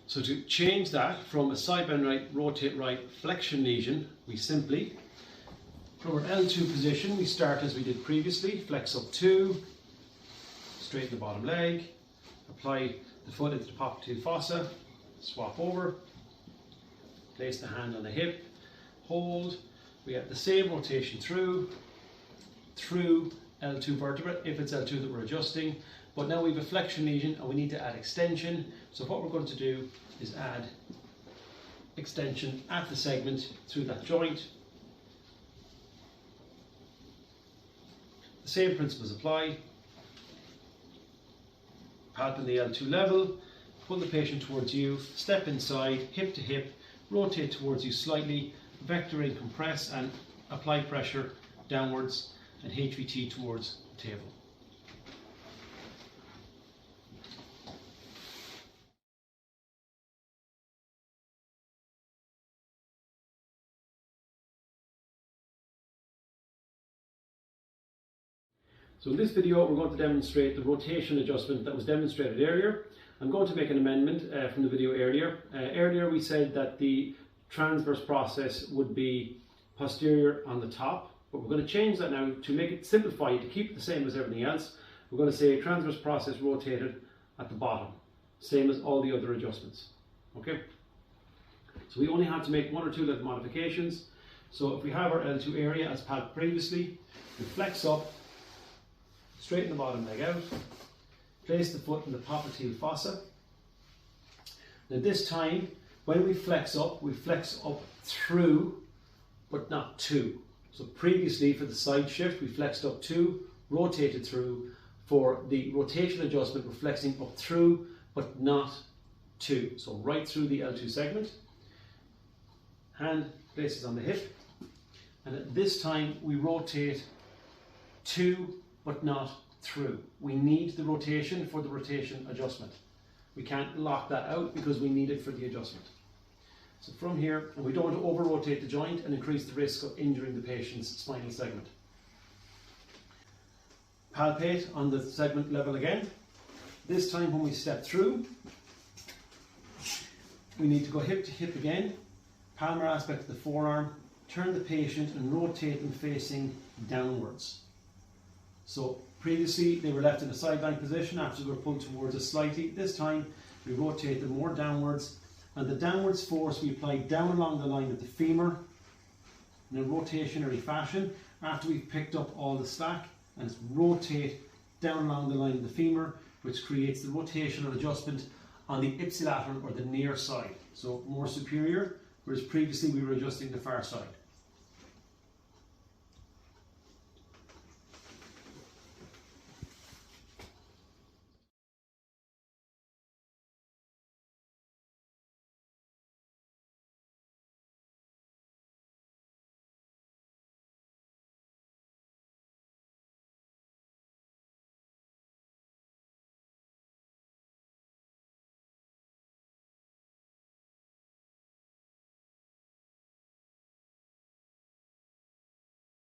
So to change that from a side bend right, rotate right flexion lesion, we simply, from our L2 position, we start as we did previously, flex up 2, straighten the bottom leg, apply the foot into the popliteal fossa, swap over, place the hand on the hip, hold, we have the same rotation through L2 vertebra, if it's L2 that we're adjusting, but now we have a flexion lesion and we need to add extension. So what we're going to do is add extension at the segment through that joint. The same principles apply. Palpate the L2 level, pull the patient towards you, step inside, hip to hip, rotate towards you slightly, vector in, compress and apply pressure downwards and HVT towards the table. So in this video we're going to demonstrate the rotation adjustment that was demonstrated earlier. I'm going to make an amendment from the video earlier. Earlier we said that the transverse process would be posterior on the top, but we're going to change that now to make it simplify, to keep it the same as everything else. We're going to say transverse process rotated at the bottom, same as all the other adjustments. Okay? So we only have to make one or two little modifications. So if we have our L2 area as palpate previously, we flex up, straighten the bottom leg out, place the foot in the popliteal fossa. Now this time, when we flex up through, but not to. So previously for the side shift, we flexed up to, rotated through. For the rotation adjustment, we're flexing up through, but not to. So right through the L2 segment. Hand places on the hip. And at this time, we rotate to, but not through. We need the rotation for the rotation adjustment. We can't lock that out because we need it for the adjustment. So from here, and we don't want to over-rotate the joint and increase the risk of injuring the patient's spinal segment. Palpate on the segment level again. This time when we step through, we need to go hip to hip again, palmar aspect of the forearm, turn the patient and rotate them facing downwards. So previously they were left in a sideline position after they were pulled towards us slightly. This time we rotate them more downwards, and the downwards force we apply down along the line of the femur in a rotationary fashion after we've picked up all the slack, and rotate down along the line of the femur, which creates the rotational adjustment on the ipsilateral or the near side, so more superior, whereas previously we were adjusting the far side.